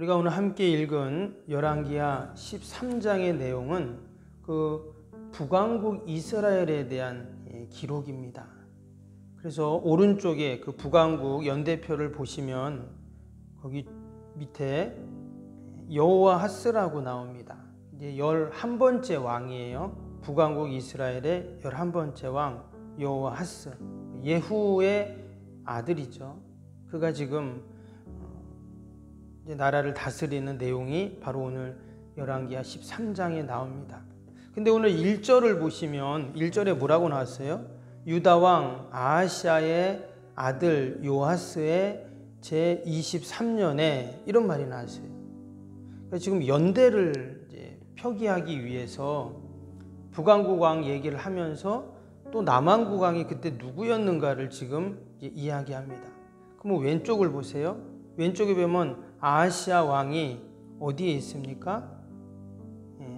우리가 오늘 함께 읽은 열왕기하 13장의 내용은 그 북왕국 이스라엘에 대한 기록입니다. 그래서 오른쪽에 그 북왕국 연대표를 보시면 거기 밑에 여호와하스라고 나옵니다. 이제 11번째 왕이에요. 북왕국 이스라엘의 11번째 왕 여호와하스, 예후의 아들이죠. 그가 지금 이제 나라를 다스리는 내용이 바로 오늘 열왕기하 13장에 나옵니다. 근데 오늘 1절을 보시면 1절에 뭐라고 나왔어요? 유다왕 아하시아의 아들 요아스의 제23년에 이런 말이 나왔어요. 그러니까 지금 연대를 이제 표기하기 위해서 북왕국 왕 얘기를 하면서 또 남왕국 왕이 그때 누구였는가를 지금 이야기합니다. 그럼 왼쪽을 보세요. 왼쪽에 보면 아하시아 왕이 어디에 있습니까?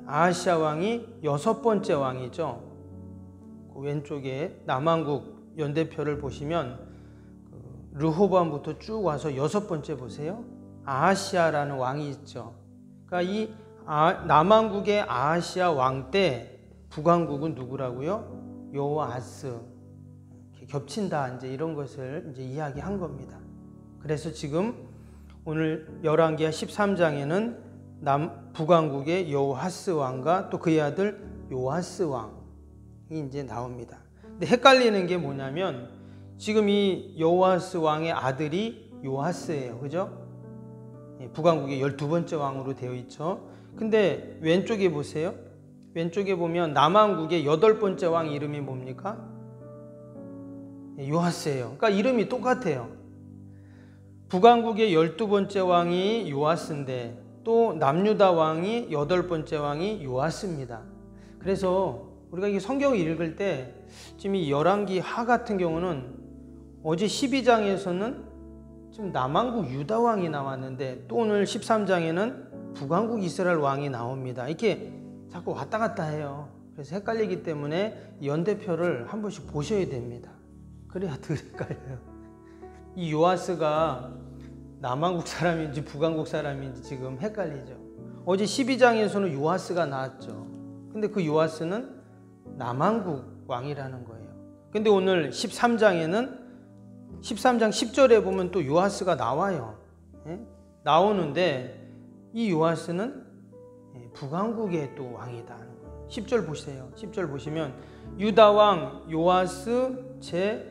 아하시아 왕이 6번째 왕이죠. 그 왼쪽에 남왕국 연대표를 보시면 르호보암부터 쭉 와서 6번째 보세요. 아하시아라는 왕이 있죠. 그러니까 이 남왕국의 아하시아 왕 때 북왕국은 누구라고요? 여호아스. 겹친다, 이제 이런 것을 이제 이야기한 겁니다. 그래서 지금 오늘 열왕기하 13장에는 북왕국의 여호아스 왕과 또 그의 아들 요아스 왕이 이제 나옵니다. 근데 헷갈리는 게 뭐냐면 지금 이 여호아스 왕의 아들이 요아스예요. 그죠? 북왕국의 12번째 왕으로 되어 있죠. 근데 왼쪽에 보세요. 왼쪽에 보면 남왕국의 8번째 왕 이름이 뭡니까? 요아스예요. 그러니까 이름이 똑같아요. 북왕국의 12번째 왕이 요아스인데 또 남유다 왕이 8번째 왕이 요아스입니다. 그래서 우리가 이 성경을 읽을 때 지금 이 열왕기하 같은 경우는 어제 12장에서는 지금 남왕국 유다 왕이 나왔는데 또 오늘 13장에는 북왕국 이스라엘 왕이 나옵니다. 이렇게 자꾸 왔다 갔다 해요. 그래서 헷갈리기 때문에 연대표를 한 번씩 보셔야 됩니다. 그래야 덜 헷갈려요. 이 요아스가 남왕국 사람인지 북왕국 사람인지 지금 헷갈리죠. 어제 12장에서는 요아스가 나왔죠. 근데 그 요아스는 남왕국 왕이라는 거예요. 근데 오늘 13장에는 13장 10절에 보면 또 요아스가 나와요. 나오는데 이 요아스는 북왕국의 또 왕이다 하는 거예요. 10절 보세요. 10절 보시면 유다 왕 요아스 제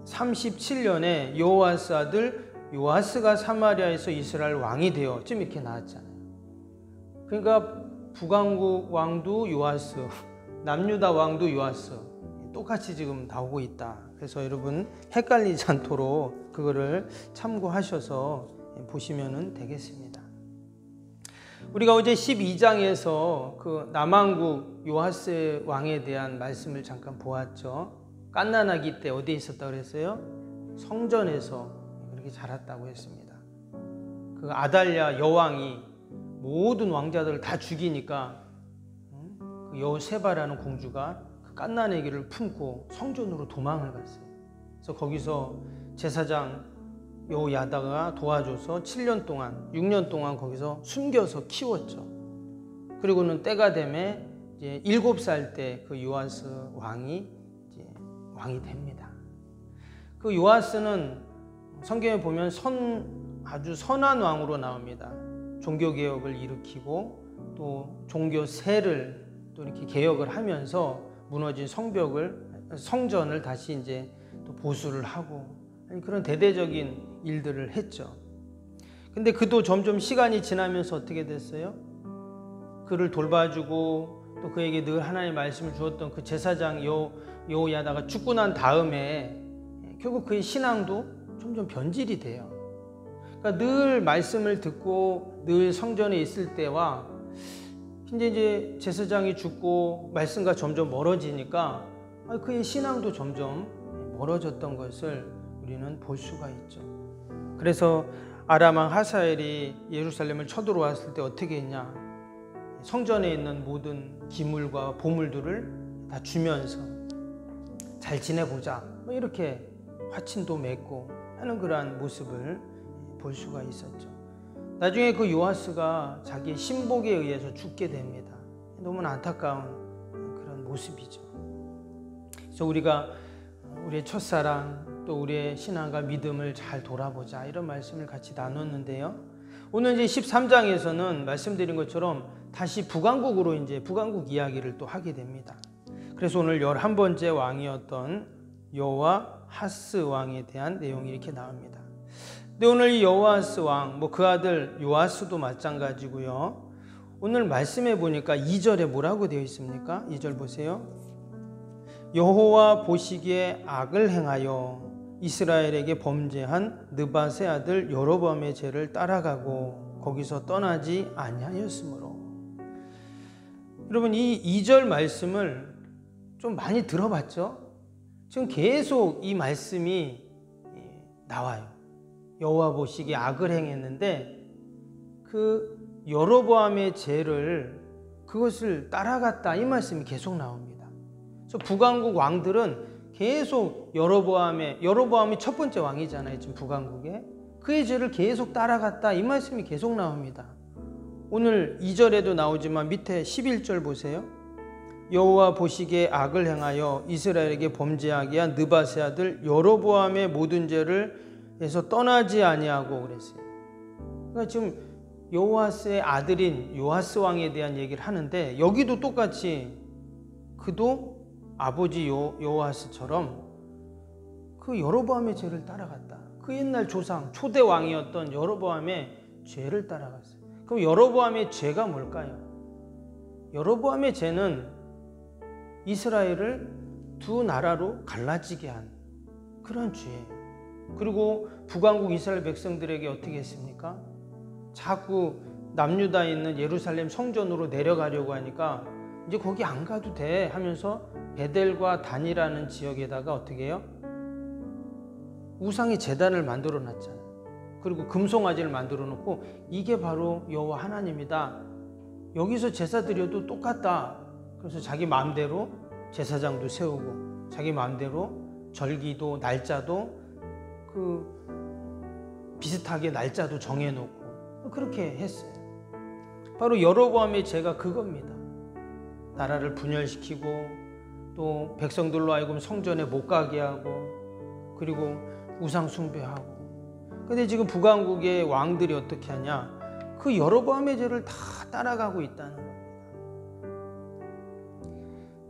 37년에 여호아스 아들 요아스가 사마리아에서 이스라엘 왕이 되어 지금 이렇게 나왔잖아요. 그러니까 북왕국 왕도 요아스, 남유다 왕도 요아스 똑같이 지금 나오고 있다. 그래서 여러분 헷갈리지 않도록 그거를 참고하셔서 보시면 되겠습니다. 우리가 어제 12장에서 그 남왕국 요아스 왕에 대한 말씀을 잠깐 보았죠. 갓난아기 때 어디에 있었다 그랬어요? 성전에서 그렇게 자랐다고 했습니다. 그 아달랴 여왕이 모든 왕자들을 다 죽이니까 그 여세바라는 공주가 그 갓난아기를 품고 성전으로 도망을 갔어요. 그래서 거기서 제사장 여호야다가 도와줘서 7년 동안 6년 동안 거기서 숨겨서 키웠죠. 그리고는 때가 되매 이제 7살 때 그 요아스 왕이 이제 왕이 됩니다. 그 요아스는 성경에 보면 아주 선한 왕으로 나옵니다. 종교개혁을 일으키고 또 종교세를 또 이렇게 개혁을 하면서 무너진 성전을 다시 이제 또 보수를 하고 그런 대대적인 일들을 했죠. 근데 그도 점점 시간이 지나면서 어떻게 됐어요? 그를 돌봐주고 또 그에게 늘 하나님의 말씀을 주었던 그 제사장 여호야다가 죽고 난 다음에 결국 그의 신앙도 점점 변질이 돼요. 그러니까 늘 말씀을 듣고 늘 성전에 있을 때와 이제 제사장이 죽고 말씀과 점점 멀어지니까 그의 신앙도 점점 멀어졌던 것을 우리는 볼 수가 있죠. 그래서 아람 왕 하사엘이 예루살렘을 쳐들어왔을 때 어떻게 했냐? 성전에 있는 모든 기물과 보물들을 다 주면서 잘 지내보자 이렇게 화친도 맺고 하는 그러한 모습을 볼 수가 있었죠. 나중에 그 요아스가 자기의 신복에 의해서 죽게 됩니다. 너무나 안타까운 그런 모습이죠. 그래서 우리가 우리의 첫사랑 또 우리의 신앙과 믿음을 잘 돌아보자, 이런 말씀을 같이 나눴는데요. 오늘 이제 13장에서는 말씀드린 것처럼 다시 북왕국으로 이제 북왕국 이야기를 또 하게 됩니다. 그래서 오늘 11번째 왕이었던 여호와하스 왕에 대한 내용이 이렇게 나옵니다. 근데 오늘 이 여호와하스 왕, 그 아들 요아스도 마찬가지고요. 오늘 말씀해 보니까 2절에 뭐라고 되어 있습니까? 2절 보세요. 여호와 보시기에 악을 행하여 이스라엘에게 범죄한 느밧의 아들 여로보암의 죄를 따라가고 거기서 떠나지 아니하였으므로. 여러분, 이 2절 말씀을 좀 많이 들어봤죠? 지금 계속 이 말씀이 나와요. 여호와 보시기에 악을 행했는데 그 여로보암의 죄를, 그것을 따라갔다, 이 말씀이 계속 나옵니다. 그래서 북왕국 왕들은 계속 여로보암이 첫 번째 왕이잖아요, 지금 북왕국에. 그의 죄를 계속 따라갔다, 이 말씀이 계속 나옵니다. 오늘 2절에도 나오지만 밑에 11절 보세요. 여호와 보시기에 악을 행하여 이스라엘에게 범죄하게 한 느밧의 아들 여로보암의 모든 죄를 해서 떠나지 아니하고 그랬어요. 그러니까 지금 여호아스의 아들인 요아스 왕에 대한 얘기를 하는데, 여기도 똑같이 그도 아버지 여호아스처럼 그 여로보암의 죄를 따라갔다. 그 옛날 조상 초대 왕이었던 여로보암의 죄를 따라갔어요. 그럼 여로보암의 죄가 뭘까요? 여로보암의 죄는 이스라엘을 두 나라로 갈라지게 한 그런 죄예요. 그리고 북왕국 이스라엘 백성들에게 어떻게 했습니까? 자꾸 남유다에 있는 예루살렘 성전으로 내려가려고 하니까 이제 거기 안 가도 돼 하면서 베델과 단이라는 지역에다가 어떻게 해요? 우상의 제단을 만들어 놨잖아요. 그리고 금송아지를 만들어 놓고 이게 바로 여호와 하나님이다. 여기서 제사 드려도 똑같다. 그래서 자기 마음대로 제사장도 세우고 자기 마음대로 절기도 날짜도 비슷하게 날짜도 정해놓고 그렇게 했어요. 바로 여로보암의 죄가 그겁니다. 나라를 분열시키고 또 백성들로 하여금 성전에 못 가게 하고 그리고 우상 숭배하고. 근데 지금 북왕국의 왕들이 어떻게 하냐? 그 여로보암의 죄를 다 따라가고 있다는 겁니다.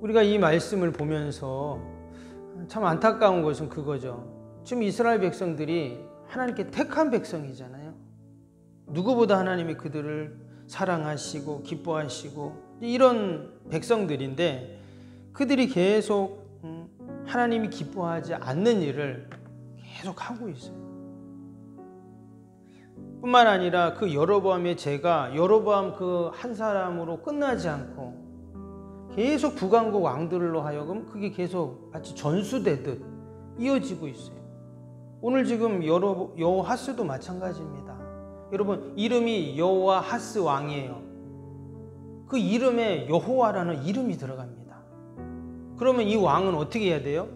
우리가 이 말씀을 보면서 참 안타까운 것은 그거죠. 지금 이스라엘 백성들이 하나님께 택한 백성이잖아요. 누구보다 하나님이 그들을 사랑하시고 기뻐하시고 이런 백성들인데, 그들이 계속 하나님이 기뻐하지 않는 일을 계속 하고 있어요. 뿐만 아니라 그 여로보암의 죄가 여로보암 그 한 사람으로 끝나지 않고 계속 북왕국 왕들로 하여금 그게 계속 마치 전수되듯 이어지고 있어요. 오늘 지금 여호하스도 마찬가지입니다. 여러분, 이름이 여호와하스 왕이에요. 그 이름에 여호와라는 이름이 들어갑니다. 그러면 이 왕은 어떻게 해야 돼요?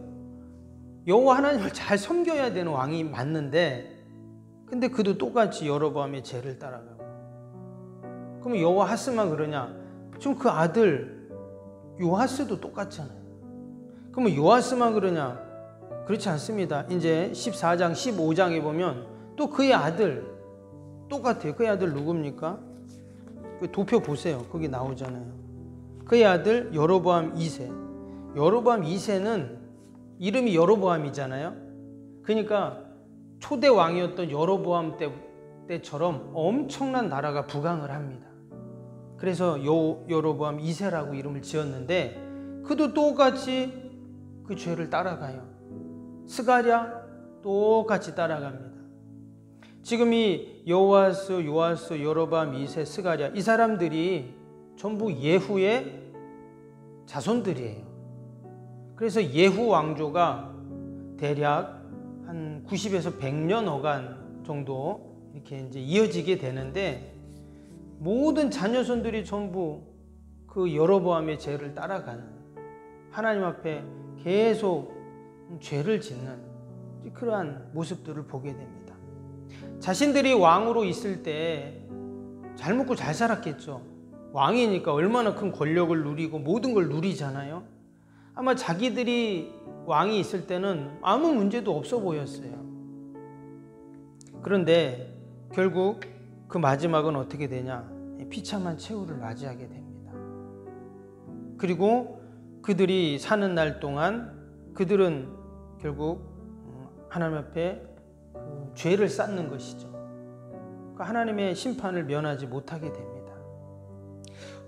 여호와 하나님을 잘 섬겨야 되는 왕이 맞는데, 근데 그도 똑같이 여로보암의 죄를 따라가고. 그러면 여호와하스만 그러냐? 지금 그 아들 요아스도 똑같잖아요. 그러면 요아스만 그러냐? 그렇지 않습니다. 이제 14장, 15장에 보면 또 그의 아들 똑같아요. 그의 아들 누굽니까? 그 도표 보세요. 거기 나오잖아요. 그의 아들 여로보암 2세. 여로보암 2세는 이름이 여로보암이잖아요. 그러니까 초대 왕이었던 여로보암 때처럼 엄청난 나라가 부강을 합니다. 그래서 여로보암 2세라고 이름을 지었는데, 그도 똑같이 그 죄를 따라가요. 스가랴 똑같이 따라갑니다. 지금 이 여호아스, 요아스, 여로보암 2세, 스가랴, 이 사람들이 전부 예후의 자손들이에요. 그래서 예후 왕조가 대략 한 90에서 100년 어간 정도 이렇게 이제 이어지게 되는데, 모든 자녀손들이 전부 그 여로보암의 죄를 따라가는, 하나님 앞에 계속 죄를 짓는 그러한 모습들을 보게 됩니다. 자신들이 왕으로 있을 때 잘 먹고 잘 살았겠죠. 왕이니까 얼마나 큰 권력을 누리고 모든 걸 누리잖아요. 아마 자기들이 왕이 있을 때는 아무 문제도 없어 보였어요. 그런데 결국 그 마지막은 어떻게 되냐? 비참한 최후를 맞이하게 됩니다. 그리고 그들이 사는 날 동안 그들은 결국 하나님 앞에 죄를 쌓는 것이죠. 하나님의 심판을 면하지 못하게 됩니다.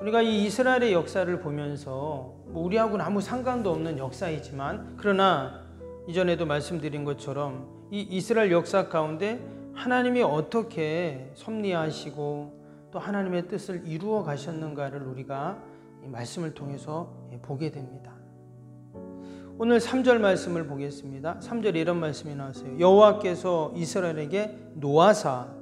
우리가 이 이스라엘의 역사를 보면서 우리하고는 아무 상관도 없는 역사이지만, 그러나 이전에도 말씀드린 것처럼 이 이스라엘 역사 가운데 하나님이 어떻게 섭리하시고 또 하나님의 뜻을 이루어 가셨는가를 우리가 이 말씀을 통해서 보게 됩니다. 오늘 3절 말씀을 보겠습니다. 3절에 이런 말씀이 나왔어요. 여호와께서 이스라엘에게 노하사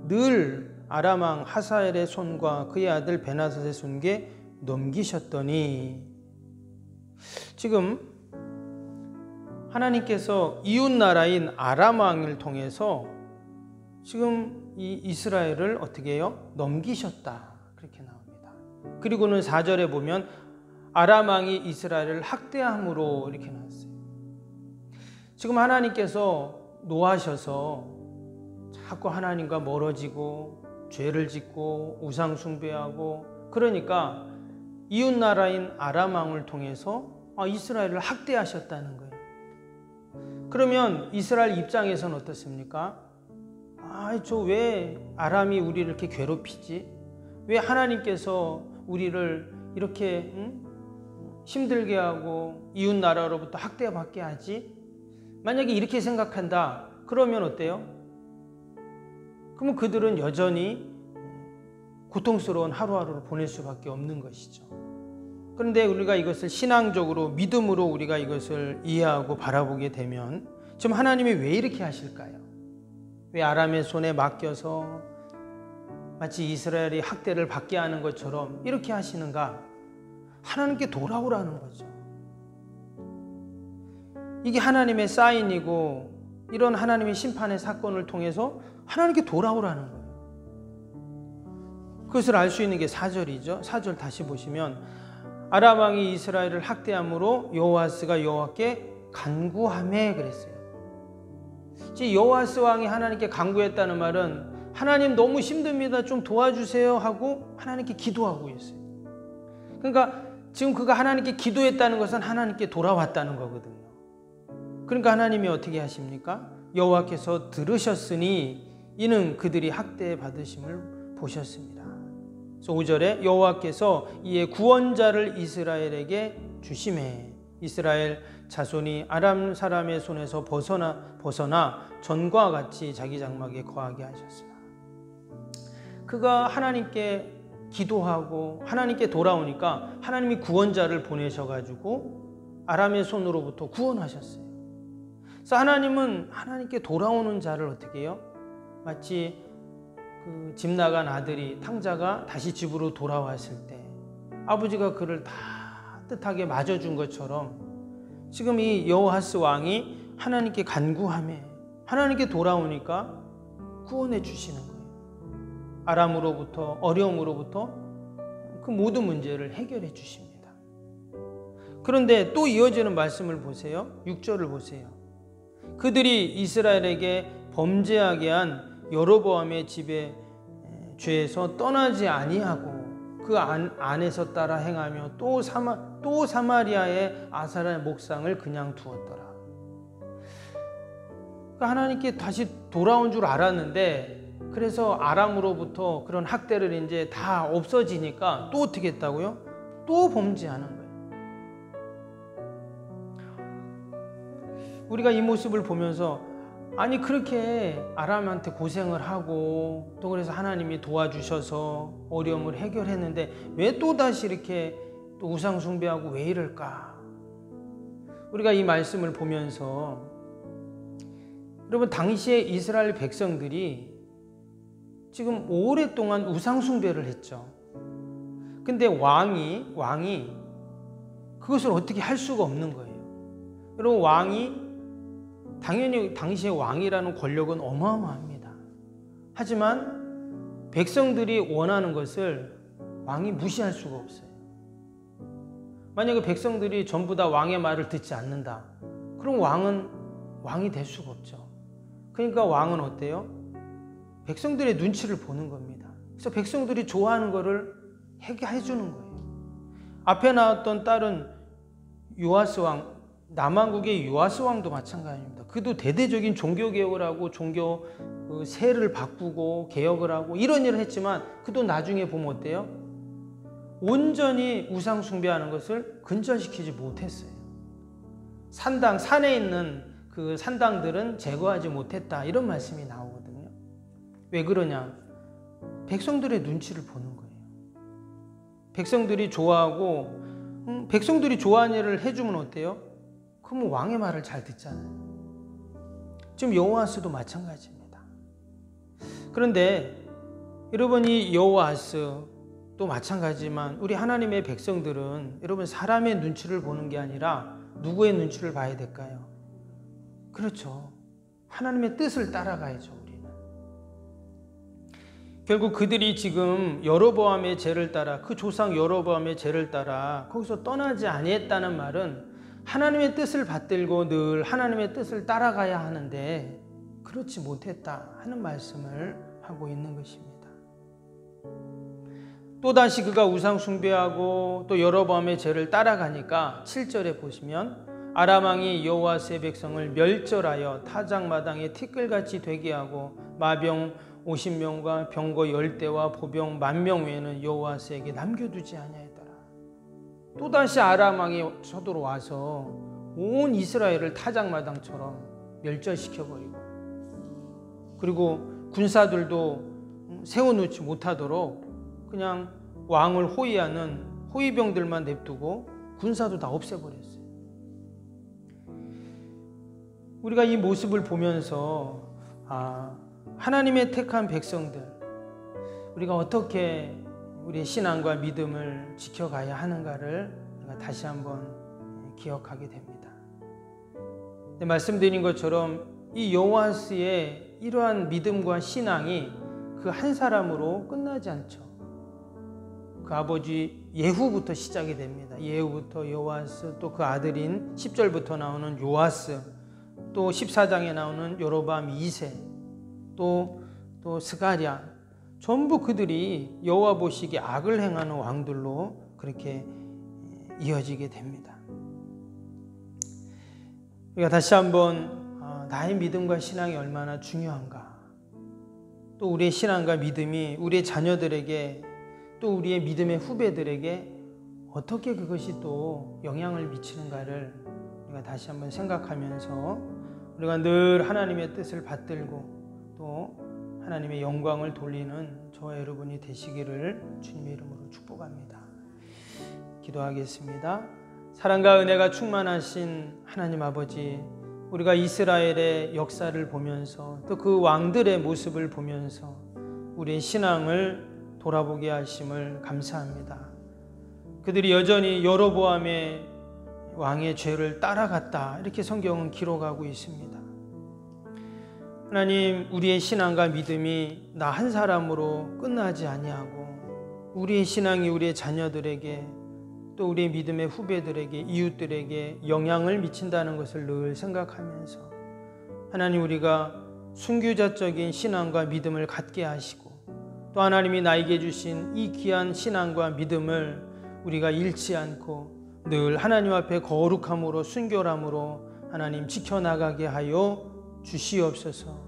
늘 아람 왕 하사엘의 손과 그의 아들 베나닷의 손에 넘기셨더니, 지금 하나님께서 이웃 나라인 아람 왕을 통해서 지금 이 이스라엘을 어떻게 해요? 넘기셨다, 그렇게 나옵니다. 그리고는 4절에 보면 아람 왕이 이스라엘을 학대함으로 이렇게 나왔어요. 지금 하나님께서 노하셔서 자꾸 하나님과 멀어지고 죄를 짓고 우상 숭배하고, 그러니까 이웃 나라인 아람 왕을 통해서 이스라엘을 학대하셨다는 거예요. 그러면 이스라엘 입장에서는 어떻습니까? 저 왜 아람이 우리를 이렇게 괴롭히지? 왜 하나님께서 우리를 이렇게 힘들게 하고 이웃 나라로부터 학대받게 하지? 만약에 이렇게 생각한다, 그러면 어때요? 그러면 그들은 여전히 고통스러운 하루하루를 보낼 수밖에 없는 것이죠. 그런데 우리가 이것을 신앙적으로 믿음으로 우리가 이것을 이해하고 바라보게 되면 지금 하나님이 왜 이렇게 하실까요? 왜 아람의 손에 맡겨서 마치 이스라엘이 학대를 받게 하는 것처럼 이렇게 하시는가? 하나님께 돌아오라는 거죠. 이게 하나님의 사인이고, 이런 하나님의 심판의 사건을 통해서 하나님께 돌아오라는 거예요. 그것을 알 수 있는 게 4절이죠. 4절 다시 보시면 아람 왕이 이스라엘을 학대함으로 여호아스가 여호와께 간구하매 그랬어요. 여호아스 왕이 하나님께 간구했다는 말은 하나님 너무 힘듭니다, 좀 도와주세요 하고 하나님께 기도하고 있어요. 그러니까 지금 그가 하나님께 기도했다는 것은 하나님께 돌아왔다는 거거든요. 그러니까 하나님이 어떻게 하십니까? 여호와께서 들으셨으니 이는 그들이 학대받으심을 보셨습니다. 그래서 5절에 여호와께서 이에 구원자를 이스라엘에게 주심에 이스라엘 자손이 아람 사람의 손에서 벗어나 전과 같이 자기 장막에 거하게 하셨습니다. 그가 하나님께 기도하고 하나님께 돌아오니까 하나님이 구원자를 보내셔가지고 아람의 손으로부터 구원하셨어요. 그래서 하나님은 하나님께 돌아오는 자를 어떻게 해요? 마치 그 집 나간 아들이, 탕자가 다시 집으로 돌아왔을 때 아버지가 그를 따뜻하게 맞아준 것처럼 지금 이 여호아스 왕이 하나님께 간구하며 하나님께 돌아오니까 구원해 주시는 거예요. 아람으로부터, 어려움으로부터 그 모든 문제를 해결해 주십니다. 그런데 또 이어지는 말씀을 보세요. 6절을 보세요. 그들이 이스라엘에게 범죄하게 한 여로보암의 집의 죄에서 떠나지 아니하고 그 안에서 따라 행하며 또 사마리아의 아사라의 목상을 그냥 두었더라. 그러니까 하나님께 다시 돌아온 줄 알았는데, 그래서 아람으로부터 그런 학대를 이제 다 없어지니까 또 어떻게 했다고요? 또 범죄하는 거예요. 우리가 이 모습을 보면서 아니 그렇게 아람한테 고생을 하고 또 그래서 하나님이 도와주셔서 어려움을 해결했는데 왜 또다시 이렇게 또 우상 숭배하고 왜 이럴까? 우리가 이 말씀을 보면서 여러분, 당시에 이스라엘 백성들이 지금 오랫동안 우상 숭배를 했죠. 근데 왕이 그것을 어떻게 할 수가 없는 거예요. 여러분, 당연히 당시의 왕이라는 권력은 어마어마합니다. 하지만 백성들이 원하는 것을 왕이 무시할 수가 없어요. 만약에 백성들이 전부 다 왕의 말을 듣지 않는다. 그럼 왕은 왕이 될 수가 없죠. 그러니까 왕은 어때요? 백성들의 눈치를 보는 겁니다. 그래서 백성들이 좋아하는 거를 해 주는 거예요. 앞에 나왔던 딸은 요아스 왕, 남왕국의 요아스 왕도 마찬가지입니다. 그도 대대적인 종교개혁을 하고 종교 세를 바꾸고 개혁을 하고 이런 일을 했지만 그도 나중에 보면 어때요? 온전히 우상 숭배하는 것을 근절시키지 못했어요. 산에 있는 그 산당들은 제거하지 못했다, 이런 말씀이 나오거든요. 왜 그러냐? 백성들의 눈치를 보는 거예요. 백성들이 좋아하고 백성들이 좋아하는 일을 해주면 어때요? 그러면 왕의 말을 잘 듣잖아요. 지금 여호아스도 마찬가지입니다. 그런데 여러분, 이 여호아스도 마찬가지지만 우리 하나님의 백성들은 여러분 사람의 눈치를 보는 게 아니라 누구의 눈치를 봐야 될까요? 그렇죠. 하나님의 뜻을 따라가야죠. 우리는 결국 그들이 지금 여로보암의 죄를 따라, 그 조상 여로보암의 죄를 따라 거기서 떠나지 아니했다는 말은 하나님의 뜻을 받들고 늘 하나님의 뜻을 따라가야 하는데 그렇지 못했다 하는 말씀을 하고 있는 것입니다. 또다시 그가 우상 숭배하고 또 여로보암의 죄를 따라가니까 7절에 보시면 아람 왕이 여호와스의 백성을 멸절하여 타작마당에 티끌같이 되게 하고 마병 50명과 병거 10대와 보병 10,000명 외에는 여호와스에게 남겨두지 아니하였더라. 또다시 아람 왕이 서들어와서 온 이스라엘을 타작마당처럼 멸절시켜버리고, 그리고 군사들도 세워놓지 못하도록 그냥 왕을 호위하는 호위병들만 냅두고 군사도 다 없애버렸어요. 우리가 이 모습을 보면서 하나님의 택한 백성들, 우리가 어떻게 우리의 신앙과 믿음을 지켜가야 하는가를 우리가 다시 한번 기억하게 됩니다. 말씀드린 것처럼 이 여호아스의 이러한 믿음과 신앙이 그 한 사람으로 끝나지 않죠. 그 아버지 예후부터 시작이 됩니다. 예후부터 여호아스, 또 그 아들인 10절부터 나오는 요아스, 또 14장에 나오는 여로보암 2세, 또 스가랴, 전부 그들이 여호와 보시기에 악을 행하는 왕들로 그렇게 이어지게 됩니다. 우리가 다시 한번 나의 믿음과 신앙이 얼마나 중요한가, 또 우리의 신앙과 믿음이 우리의 자녀들에게, 또 우리의 믿음의 후배들에게 어떻게 그것이 또 영향을 미치는가를 우리가 다시 한번 생각하면서 우리가 늘 하나님의 뜻을 받들고 또 하나님의 영광을 돌리는 저와 여러분이 되시기를 주님의 이름으로 축복합니다. 기도하겠습니다. 사랑과 은혜가 충만하신 하나님 아버지, 우리가 이스라엘의 역사를 보면서 또 그 왕들의 모습을 보면서 우리의 신앙을 돌아보게 하심을 감사합니다. 그들이 여전히 여로보암의 왕의 죄를 따라갔다, 이렇게 성경은 기록하고 있습니다. 하나님, 우리의 신앙과 믿음이 나 한 사람으로 끝나지 아니하고 우리의 신앙이 우리의 자녀들에게, 또 우리의 믿음의 후배들에게, 이웃들에게 영향을 미친다는 것을 늘 생각하면서 하나님, 우리가 순교자적인 신앙과 믿음을 갖게 하시고 또 하나님이 나에게 주신 이 귀한 신앙과 믿음을 우리가 잃지 않고 늘 하나님 앞에 거룩함으로 순결함으로 하나님 지켜나가게 하여 주시옵소서.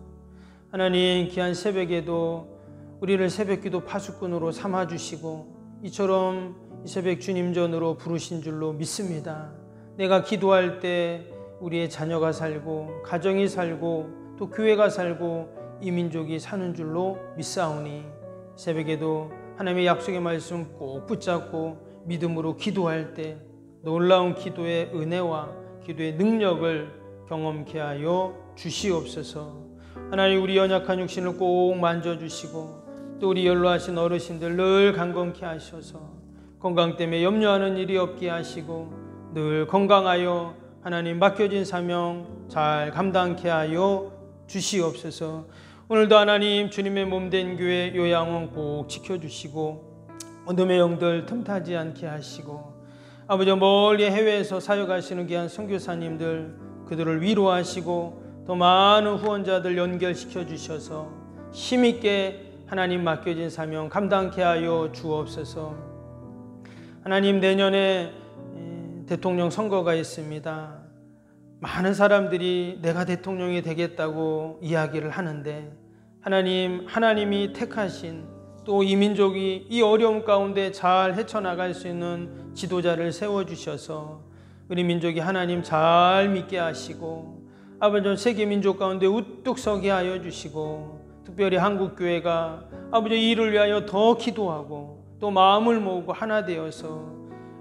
하나님, 귀한 새벽에도 우리를 새벽기도 파수꾼으로 삼아주시고 이처럼 이 새벽 주님 전으로 부르신 줄로 믿습니다. 내가 기도할 때 우리의 자녀가 살고 가정이 살고 또 교회가 살고 이 민족이 사는 줄로 믿사오니 새벽에도 하나님의 약속의 말씀 꼭 붙잡고 믿음으로 기도할 때 놀라운 기도의 은혜와 기도의 능력을 경험케 하여 주시옵소서. 하나님, 우리 연약한 육신을 꼭 만져주시고 또 우리 연로하신 어르신들 늘 강건케 하셔서 건강 때문에 염려하는 일이 없게 하시고 늘 건강하여 하나님 맡겨진 사명 잘 감당케 하여 주시옵소서. 오늘도 하나님 주님의 몸된 교회 요양원 꼭 지켜주시고 어둠의 영들 틈타지 않게 하시고 아버지 멀리 해외에서 사역하시는 귀한 선교사님들 그들을 위로하시고 더 많은 후원자들 연결시켜 주셔서 힘있게 하나님 맡겨진 사명 감당케 하여 주옵소서. 하나님 내년에 대통령 선거가 있습니다. 많은 사람들이 내가 대통령이 되겠다고 이야기를 하는데 하나님이 택하신 또 이 민족이 이 어려움 가운데 잘 헤쳐나갈 수 있는 지도자를 세워주셔서 우리 민족이 하나님 잘 믿게 하시고 아버지 세계 민족 가운데 우뚝 서게 하여 주시고 특별히 한국교회가 아버지 이를 위하여 더 기도하고 또 마음을 모으고 하나 되어서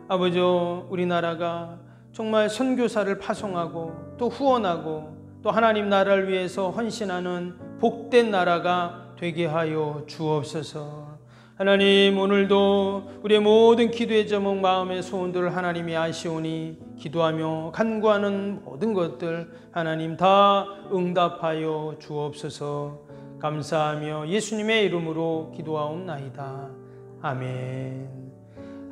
아버지 우리나라가 정말 선교사를 파송하고 또 후원하고 또 하나님 나라를 위해서 헌신하는 복된 나라가 되게 하여 주옵소서. 하나님 오늘도 우리의 모든 기도의 제목 마음의 소원들을 하나님이 아시오니 기도하며 간구하는 모든 것들 하나님 다 응답하여 주옵소서. 감사하며 예수님의 이름으로 기도하옵나이다. 아멘.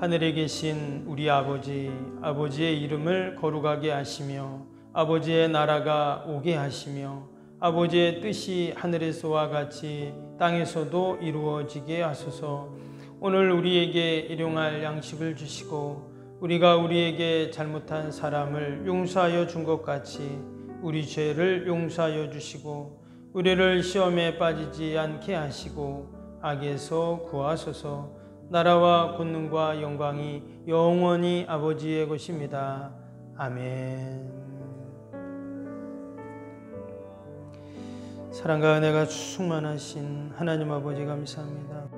하늘에 계신 우리 아버지의 이름을 거룩하게 하시며 아버지의 나라가 오게 하시며 아버지의 뜻이 하늘에서와 같이 땅에서도 이루어지게 하소서. 오늘 우리에게 일용할 양식을 주시고 우리가 우리에게 잘못한 사람을 용서하여 준 것 같이 우리 죄를 용서하여 주시고 우리를 시험에 빠지지 않게 하시고 악에서 구하소서. 나라와 권능과 영광이 영원히 아버지의 것입니다. 아멘. 사랑과 은혜가 충만하신 하나님 아버지 감사합니다.